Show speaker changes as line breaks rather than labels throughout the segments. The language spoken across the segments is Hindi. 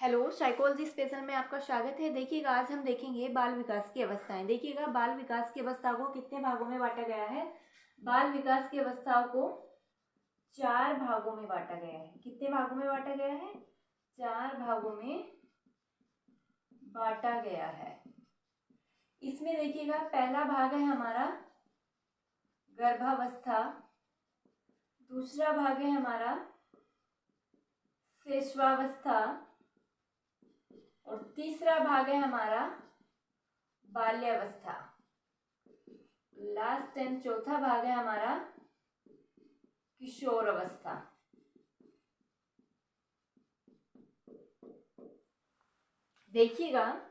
हेलो, साइकोलॉजी स्पेशल में आपका स्वागत है। देखिएगा, आज हम देखेंगे बाल विकास की अवस्थाएं। देखिएगा, बाल विकास की अवस्था को कितने भागों में बांटा गया है। बाल विकास की अवस्थाओं को 4 भागों में बांटा गया है। कितने भागों में बांटा गया है? 4 भागों में बांटा गया है। इसमें देखिएगा, पहला भाग है हमारा गर्भावस्था, दूसरा भाग है हमारा शैशवावस्था और तीसरा भाग है हमारा बाल्यावस्था। लास्ट एंड चौथा भाग है हमारा किशोर अवस्था। देखिएगा,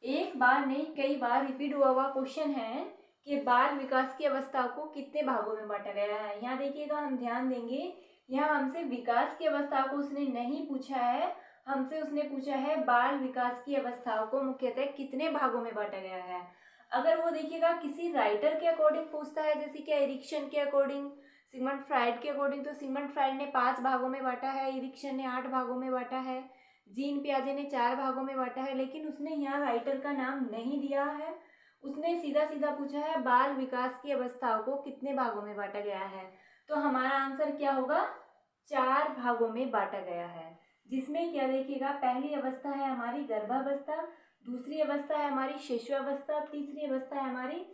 एक बार नहीं कई बार रिपीट हुआ क्वेश्चन है कि बाल विकास की अवस्था को कितने भागों में बांटा गया है। यहाँ देखिएगा, हम ध्यान देंगे, यहाँ हमसे विकास की अवस्था को उसने नहीं पूछा है, हमसे उसने पूछा है बाल विकास की अवस्थाओं को मुख्यतः कितने भागों में बांटा गया है। अगर वो देखिएगा किसी राइटर के अकॉर्डिंग पूछता है, जैसे कि एरिक्सन के अकॉर्डिंग, सिगमंड फ्राइड के अकॉर्डिंग, तो सिगमंड फ्राइड ने 5 भागों में बांटा है, एरिक्सन ने 8 भागों में बांटा है, जीन पियाजे ने 4 भागों में बांटा है। लेकिन उसने यहाँ राइटर का नाम नहीं दिया है, उसने सीधा सीधा पूछा है बाल विकास की अवस्थाओं को कितने भागों में बांटा गया है। तो हमारा आंसर क्या होगा? 4 भागों में बांटा गया है। जिसमें क्या देखिएगा, पहली अवस्था है हमारी गर्भावस्था, दूसरी अवस्था है हमारी शैशवावस्था, तीसरी अवस्था है हमारी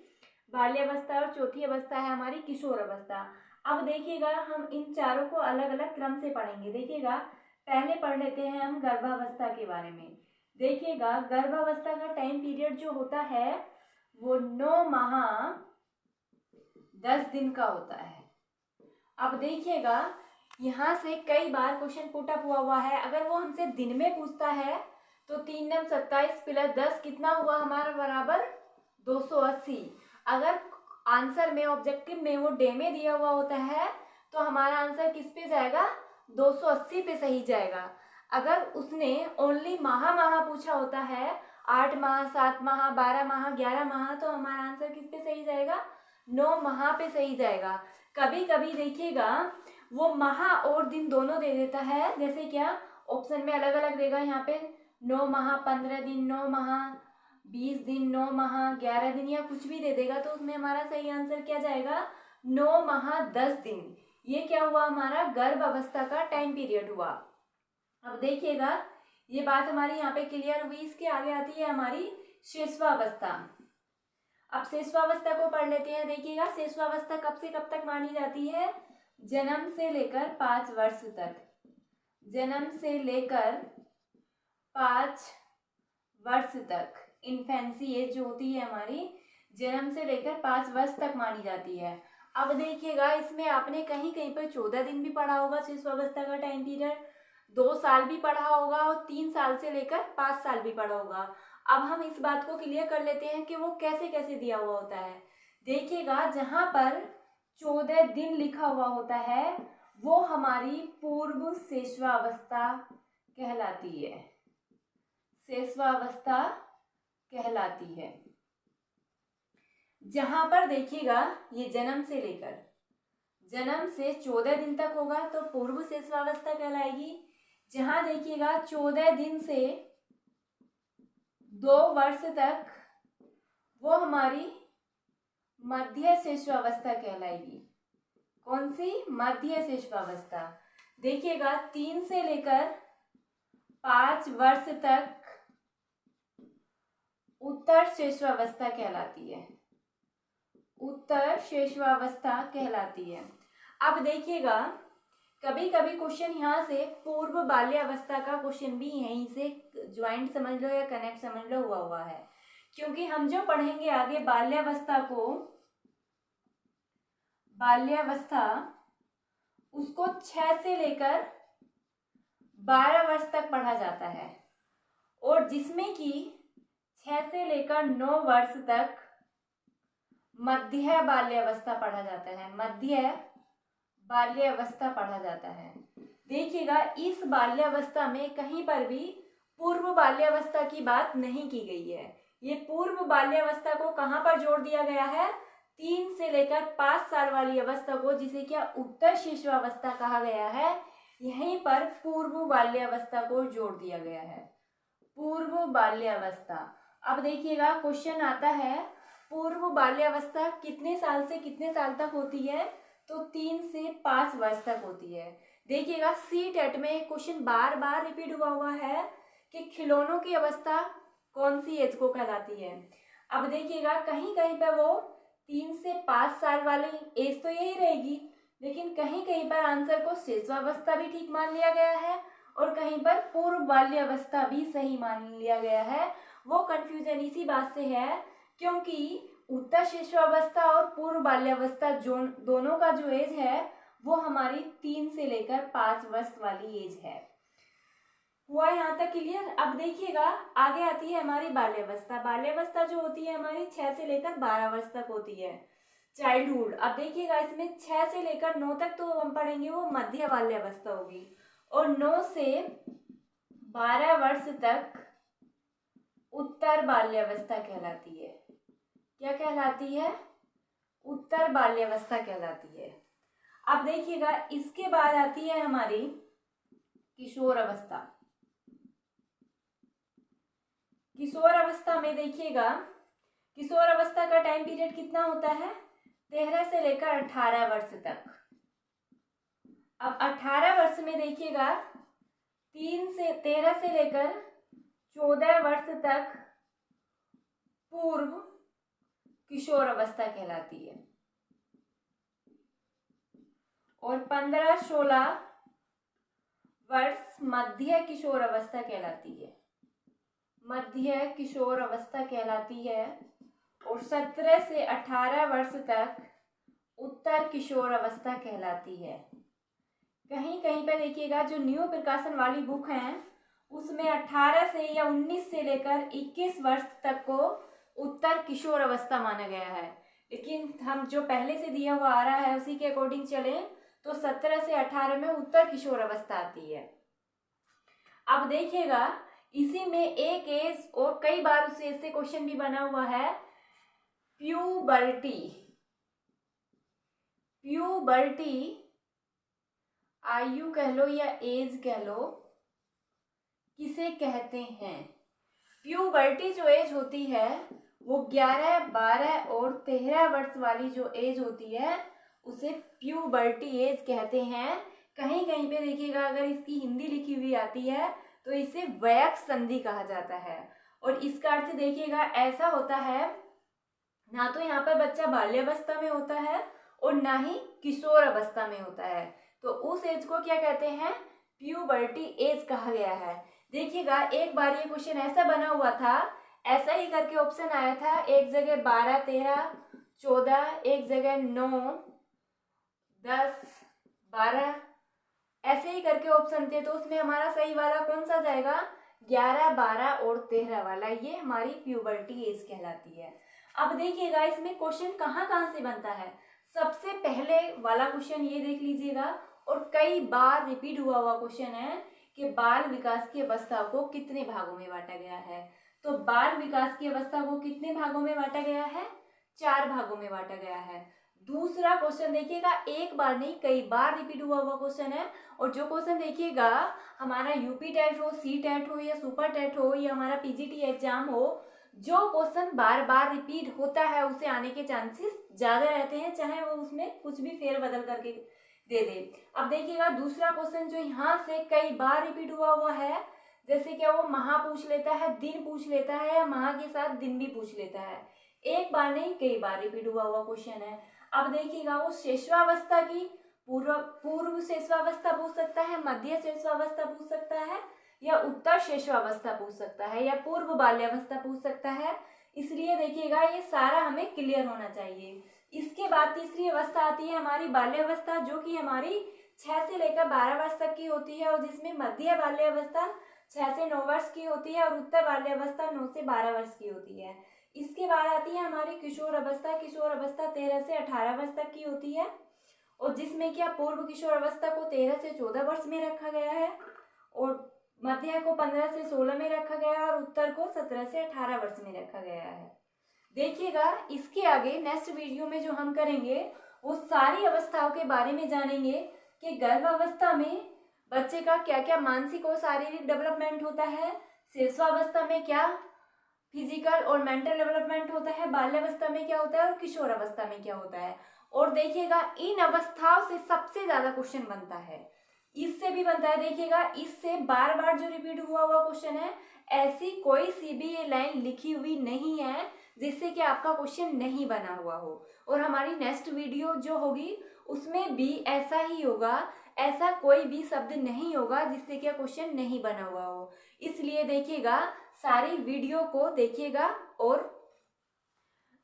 बाल्यावस्था और चौथी अवस्था है हमारी किशोर अवस्था। अब देखिएगा, हम इन चारों को अलग अलग क्रम से पढ़ेंगे। देखिएगा, पहले पढ़ लेते हैं हम गर्भावस्था के बारे में। देखिएगा, गर्भावस्था का टाइम पीरियड जो होता है वो 9 माह 10 दिन का होता है। अब देखिएगा, यहाँ से कई बार क्वेश्चन पुट अप हुआ है। अगर वो हमसे दिन में पूछता है तो 3 9 27 प्लस 10 कितना हुआ हमारा? बराबर 280। अगर आंसर में ऑब्जेक्टिव में वो डे में दिया हुआ होता है तो हमारा आंसर किस पे जाएगा? 280 पे सही जाएगा। अगर उसने ओनली माह पूछा होता है, 8 माह, 7 माह, 12 माह, 11 माह, तो हमारा आंसर किस पे सही जाएगा? 9 माह पे सही जाएगा। कभी कभी देखिएगा, वो माह और दिन दोनों दे देता है। जैसे क्या ऑप्शन में अलग अलग देगा, यहाँ पे 9 माह 15 दिन, 9 माह 20 दिन, 9 माह 11 दिन, या कुछ भी दे देगा। तो उसमें हमारा सही आंसर क्या जाएगा? 9 माह 10 दिन। ये क्या हुआ? हमारा गर्भ अवस्था का टाइम पीरियड हुआ। अब देखिएगा, ये बात हमारी यहाँ पे क्लियर हुई। इसके आगे आती है हमारी शैशवावस्था। अब शैशवावस्था को पढ़ लेते हैं। देखिएगा, शैशवावस्था कब से कब तक मानी जाती है? जन्म से लेकर 5 वर्ष तक। जन्म से लेकर 5 वर्ष तक इन्फेंसी एज जो होती है हमारी, जन्म से लेकर 5 वर्ष तक मानी जाती है। अब देखिएगा, इसमें आपने कहीं कहीं पर 14 दिन भी पढ़ा होगा शैशवावस्था का टाइम पीरियड, 2 साल भी पढ़ा होगा और 3 साल से लेकर 5 साल भी पढ़ा होगा। अब हम इस बात को क्लियर कर लेते हैं कि वो कैसे कैसे दिया हुआ होता है। देखिएगा, जहाँ पर 14 दिन लिखा हुआ होता है वो हमारी पूर्व शैशवावस्था कहलाती है। शैशवावस्था कहलाती है। जहां पर देखिएगा, ये जन्म से 14 दिन तक होगा तो पूर्व शैशवावस्था कहलाएगी। जहां देखिएगा 14 दिन से 2 वर्ष तक, वो हमारी मध्य शैशवावस्था कहलाएगी। कौन सी? मध्य शैशवावस्था। देखिएगा, 3 से लेकर 5 वर्ष तक उत्तर शैशवावस्था कहलाती है। उत्तर शैशवावस्था कहलाती है। अब देखिएगा, कभी कभी क्वेश्चन यहाँ से पूर्व बाल्यावस्था का क्वेश्चन भी यहीं से ज्वाइंट समझ लो या कनेक्ट समझ लो हुआ है, क्योंकि हम जो पढ़ेंगे आगे बाल्यावस्था उसको 6 से लेकर 12 वर्ष तक पढ़ा जाता है, और जिसमें कि 6 से लेकर 9 वर्ष तक मध्य बाल्यावस्था पढ़ा जाता है। मध्य बाल्यावस्था पढ़ा जाता है। देखिएगा, इस बाल्यावस्था में कहीं पर भी पूर्व बाल्यावस्था की बात नहीं की गई है। ये पूर्व बाल्यावस्था को कहाँ पर जोड़ दिया गया है? 3 से लेकर 5 साल वाली अवस्था को, जिसे क्या उत्तर शैशवावस्था कहा गया है, यहीं पर पूर्व बाल्यावस्था को जोड़ दिया गया है। पूर्व बाल्यावस्था, अब देखिएगा क्वेश्चन आता है पूर्व बाल्यावस्था कितने साल से कितने साल तक होती है, तो 3 से 5 वर्ष तक होती है। देखिएगा सी टेट में क्वेश्चन बार बार रिपीट हुआ है कि खिलौनों की अवस्था कौन सी एज को कहलाती है। अब देखिएगा कहीं कहीं पर वो 3 से 5 साल वाली एज तो यही रहेगी, लेकिन कहीं कहीं पर आंसर को शिशुअवस्था भी ठीक मान लिया गया है और कहीं पर पूर्व बाल्यावस्था भी सही मान लिया गया है। वो कंफ्यूजन इसी बात से है क्योंकि उत्तर शिशुअवस्था और पूर्व बाल्यावस्था जो दोनों का जो एज है वो हमारी 3 से लेकर 5 वर्ष वाली एज है। हुआ यहाँ तक क्लियर। अब देखिएगा आगे आती है हमारी बाल्यावस्था। बाल्यावस्था जो होती है हमारी 6 से लेकर 12 वर्ष तक होती है, चाइल्डहुड। अब देखिएगा इसमें 6 से लेकर 9 तक तो हम पढ़ेंगे वो मध्य बाल्यावस्था होगी, और 9 से 12 वर्ष तक उत्तर बाल्यावस्था कहलाती है। क्या कहलाती है? उत्तर बाल्यावस्था कहलाती है। अब देखिएगा इसके बाद आती है हमारी किशोर अवस्था। किशोर अवस्था में देखिएगा किशोर अवस्था का टाइम पीरियड कितना होता है? 13 से लेकर 18 वर्ष तक। अब 18 वर्ष में देखिएगा 13 से लेकर 14 वर्ष तक पूर्व किशोर अवस्था कहलाती है, और 15-16 वर्ष मध्य किशोर अवस्था कहलाती है। मध्य किशोर अवस्था कहलाती है, और 17 से 18 वर्ष तक उत्तर किशोर अवस्था कहलाती है। कहीं कहीं पे देखिएगा जो न्यू प्रकाशन वाली बुक हैं उसमें 18 से या 19 से लेकर 21 वर्ष तक को उत्तर किशोर अवस्था माना गया है, लेकिन हम जो पहले से दिया हुआ आ रहा है उसी के अकॉर्डिंग चले तो 17 से 18 में उत्तर किशोर अवस्था आती है। अब देखिएगा इसी में एक एज और कई बार उस एज से क्वेश्चन भी बना हुआ है, प्यूबर्टी। प्यूबर्टी आयु कह लो या एज कह लो, किसे कहते हैं? प्यूबर्टी जो एज होती है वो 11, 12 और 13 वर्ष वाली जो एज होती है उसे प्यूबर्टी एज कहते हैं। कहीं कहीं पे देखिएगा अगर इसकी हिंदी लिखी हुई आती है तो इसे वयस्क संधि कहा जाता है, और इसका अर्थ देखिएगा ऐसा होता है ना तो यहाँ पर बच्चा बाल्यावस्था में होता है और ना ही किशोर अवस्था में होता है, तो उस एज को क्या कहते हैं? प्यूबर्टी एज कहा गया है। देखिएगा एक बार ये क्वेश्चन ऐसा बना हुआ था, ऐसा ही करके ऑप्शन आया था, एक जगह 12, 13, 14, एक जगह 9, 10, 12, ऐसे ही करके ऑप्शन थे, तो उसमें हमारा सही वाला कौन सा जाएगा? 11, 12 और 13 वाला, ये हमारी प्यूबर्टी एज कहलाती है। अब देखिएगा इसमें क्वेश्चन कहाँ कहाँ से बनता है। सबसे पहले वाला क्वेश्चन ये देख लीजिएगा, और कई बार रिपीट हुआ क्वेश्चन है कि बाल विकास की अवस्था को कितने भागों में बांटा गया है। तो बाल विकास की अवस्था को कितने भागों में बांटा गया है? 4 भागों में बांटा गया है। दूसरा क्वेश्चन देखिएगा एक बार नहीं कई बार रिपीट हुआ क्वेश्चन है, और जो क्वेश्चन देखिएगा हमारा यूपी टेट हो, सी टेट हो या सुपर टेट हो या हमारा पीजीटी एग्जाम हो, जो क्वेश्चन बार बार रिपीट होता है उसे आने के चांसेस ज़्यादा रहते हैं, चाहे वो उसमें कुछ भी फेरबदल करके दे दे। अब देखिएगा दूसरा क्वेश्चन जो यहाँ से कई बार रिपीट हुआ है, जैसे क्या वो माह पूछ लेता है, दिन पूछ लेता है, या माह के साथ दिन भी पूछ लेता है। एक बार नहीं कई बार रिपीट हुआ क्वेश्चन है। अब देखिएगा वो शेषवावस्था की पूर्व शेषवावस्था पूछ सकता है, मध्य शेषवावस्था पूछ सकता है, या उत्तर शेषवावस्था पूछ सकता है, या पूर्व बाल्यावस्था पूछ सकता है। इसलिए देखिएगा ये सारा हमें क्लियर होना चाहिए। इसके बाद तीसरी अवस्था आती है हमारी बाल्यावस्था, जो कि हमारी 6 से लेकर 12 वर्ष तक की होती है, और जिसमें मध्य बाल्यावस्था 6 से 9 वर्ष की होती है और उत्तर बाल्यावस्था 9 से 12 वर्ष की होती है। इसके बाद आती है हमारी किशोर अवस्था। किशोर अवस्था 13 से 18 वर्ष तक की होती है, और जिसमें क्या पूर्व किशोर अवस्था को 13 से 14 वर्ष में रखा गया है, और मध्य को 15 से 16 में रखा गया है, और उत्तर को 17 से 18 वर्ष में रखा गया है। देखिएगा इसके आगे नेक्स्ट वीडियो में जो हम करेंगे वो सारी अवस्थाओं के बारे में जानेंगे कि गर्भावस्था में बच्चे का क्या क्या मानसिक और शारीरिक डेवलपमेंट होता है, शिशुअवस्था में क्या फिजिकल और मेंटल डेवलपमेंट होता है, बाल्यावस्था में क्या होता है और किशोरावस्था में क्या होता है। और देखिएगा इन अवस्थाओं से सबसे ज्यादा क्वेश्चन बनता है, इससे भी बनता है। देखिएगा इससे बार बार जो रिपीट हुआ हुआ क्वेश्चन है, ऐसी कोई सी भी ये लाइन लिखी हुई नहीं है जिससे कि आपका क्वेश्चन नहीं बना हुआ हो। और हमारी नेक्स्ट वीडियो जो होगी उसमें भी ऐसा ही होगा, ऐसा कोई भी शब्द नहीं होगा जिससे कि क्वेश्चन नहीं बना हुआ हो। इसलिए देखिएगा सारी वीडियो को देखिएगा और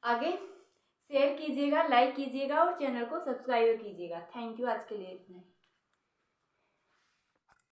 आगे शेयर कीजिएगा, लाइक कीजिएगा और चैनल को सब्सक्राइब कीजिएगा। थैंक यू, आज के लिए इतना ही।